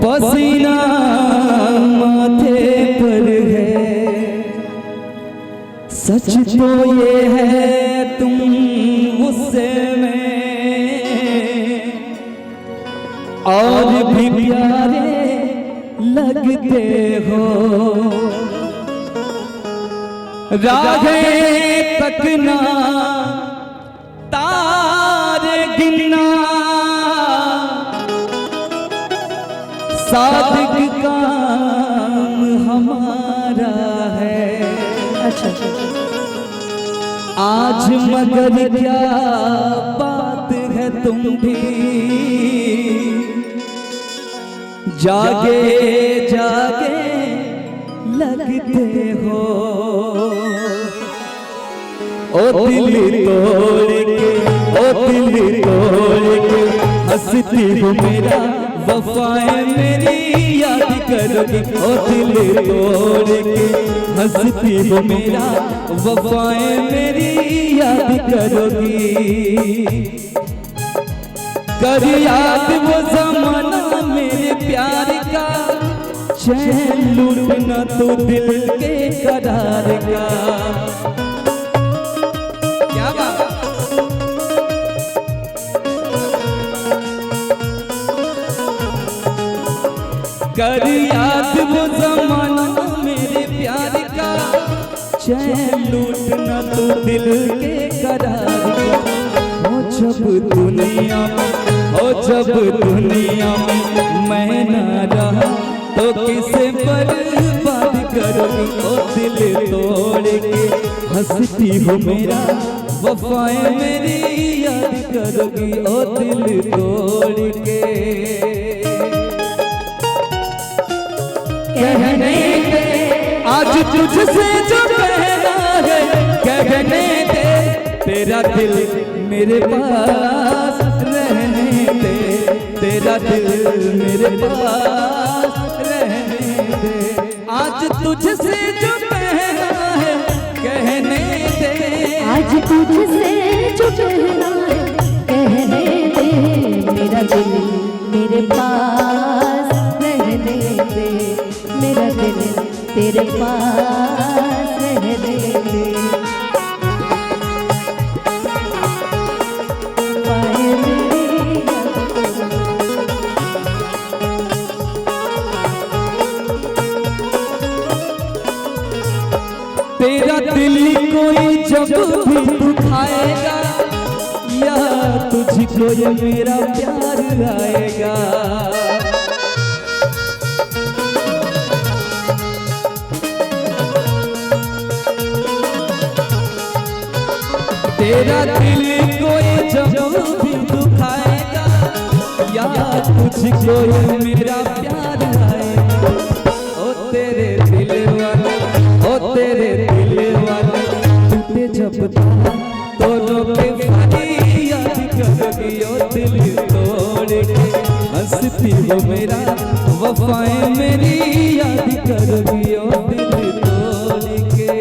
पसीना माथे पर है, सच तो ये है तुम गुस्से में और भी प्यारे लगते हो। राहें तकना तारे गिनना सादिक काम हमारा है। अच्छा आज मगर क्या बात है तुम भी जागे जागे लगते हो। ओ दिल तोड़ के हंसती हो मेरा वफाएं मेरी याद करोगी। ओ दिल तोड़ के हंसती हो मेरा वफाएं मेरी याद करोगी। कर याद वो ज़माना मेरे प्यार का, चैन लूटना तो दिल के करार का। क्या बात कर याद वो ज़माना मेरे प्यार का, चैन लूटना तो दिल के करार का। जब दुनिया में मैं ना रहा तो किसे बर्बाद करोगी। ओ दिल तोड़ के हंसती हो मेरा वफाएं मेरी याद करोगी। ओ दिल तोड़ के कहने दे आज तुझसे जो कहना है, कहने दे तेरा दिल मेरे पास रहने दे, तेरा दिल मेरे पास रहने दे। आज तुझसे जो कहना है कहने दे, आज तुझसे जो कहना है कहने दे। मेरा दिल मेरे पास रहने दे, मेरा दिल तेरे पास रहने दे। तेरा दिल कोई जब भी दुखाएगा या तुझको ये मेरा प्यार आएगा। तेरा दिल कोई जब भी दुखाएगा या तुझको ये मेरा प्यार आएगा। ओ तेरे दिल वाला, ओ तेरे दिल वाला टूटे जब तो रोके फरियाद करोगी। ओ दिल तोड़ के हंसती हो मेरा वफाएं मेरी याद करोगी। ओ दिल तोड़ के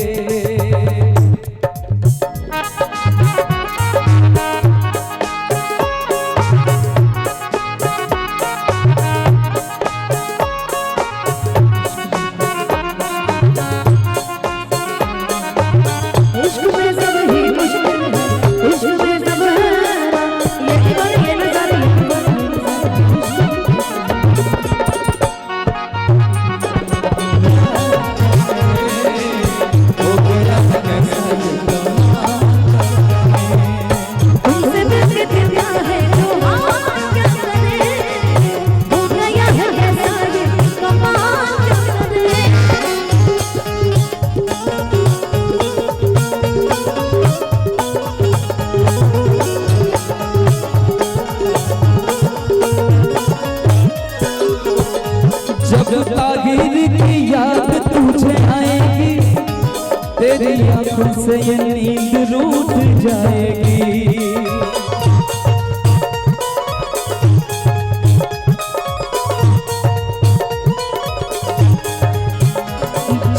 जब ताहिर की याद तुझे आएगी, तेरी आंखों से ये नींद रूठ जाएगी।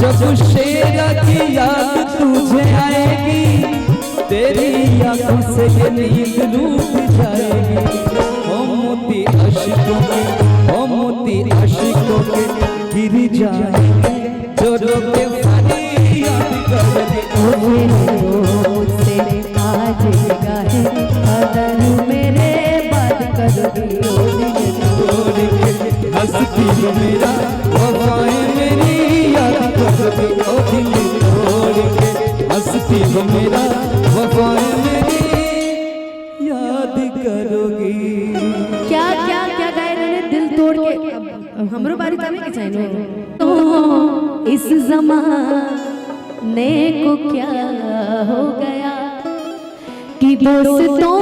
जब शेरा की याद तुझे आएगी, तेरी आंखों से ये नींद रूठ जाएगी। मोती आशिकों के, ओ मोती आशिकों के गिर जाएंगे जो रोके फरियाद करोगे। मुझसे आज गाहे अगर मेरे बात करोगी तोड़ के हंसती हो मेरा वफाएं मेरी याद करोगी। ओ दिल तोड़ के हंसती हो मेरा वफाएं मेरी याद करोगी। क्या क्या क्या गाए इन्होंने दिल तोड़ के। अब हमरो बारी ताने के चाहिए तो इस जमाने को क्या हो गया कि दोस्तों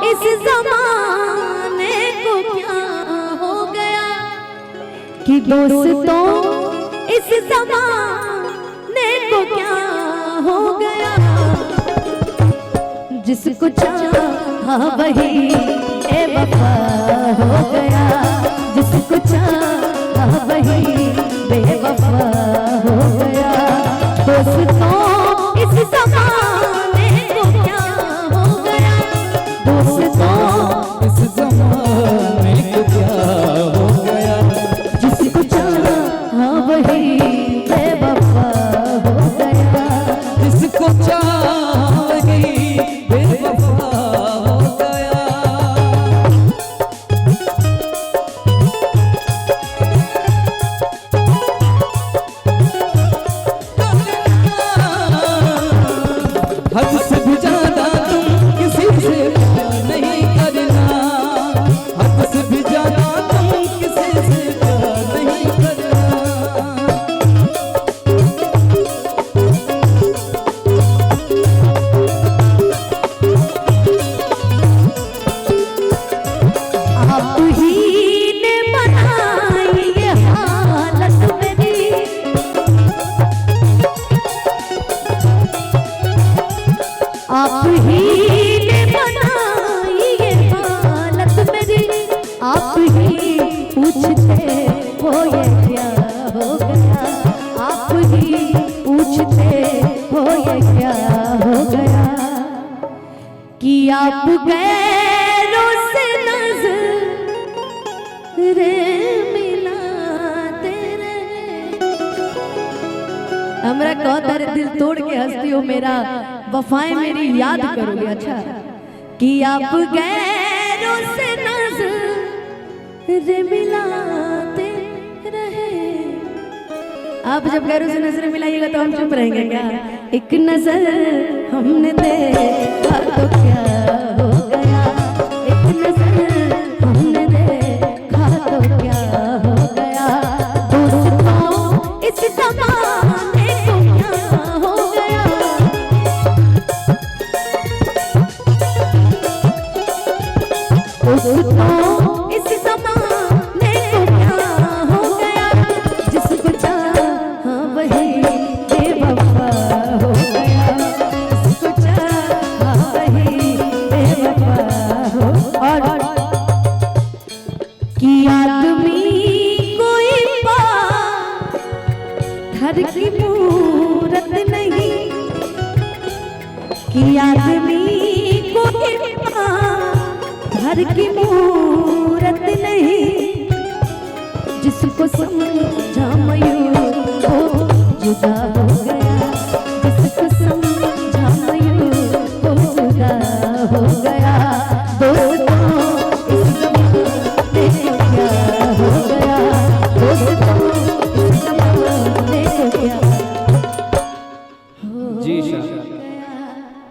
इस जमाने को क्या हो गया कि दोस्तों इस जमाने को क्या हो गया। जिसको चाहा वही ए वफा हो गया, जिसको चाहा वही बेवफा हो गया। दोस्तों इस जमाने को क्या हो गया, दोस्तों इस जमाने को क्या हो गया। जिसको चाहा वही बेवफा हो गया, जिसको चाहेगी बेवफा हो गया। हद से भी ज्यादा तुम किसी से प्यार नहीं करना, हद से भी ज्यादा तुम किसी से प्यार नहीं करना। आप ही ने बनाई ये हालत मेरी, आप ही ने बनाई ये हालत मेरी। आप ही पूछते हो ये क्या हो गया, आप ही पूछते हो ये क्या हो गया कि आप गैरों से नजर मिलाते रहे। हमरा कहो तारे दिल तोड़ के हंसती हो मेरा वफाएं मेरी याद करोगे। अच्छा कि आप गैरों से नजर मिलाते रहे। आप जब गैरों से नजर मिलाइएगा तो हम चुप रहेंगे क्या। एक नजर हमने देखा तो क्या हो गया, एक नजर हमने देखा तो क्या हो गया। दोस्तों इस जमाने को क्या हो गया, दोस्तों इस जमाने को क्या हो गया। जिसको चाहा वही बेवफा हो गया, जिसको चाहा वही बेवफा हो। और कि आदमी कोई पाथर की मूरत नहीं, कि आदमी कोई पाथर की मूरत नहीं। जिसको समझा मयूर वो जुदा हो गया, जिसको समझा मयूर वो जुदा हो गया। दोस्तों इस जमाने को क्या हो गया, दोस्तों इस जमाने को क्या हो जी शाह।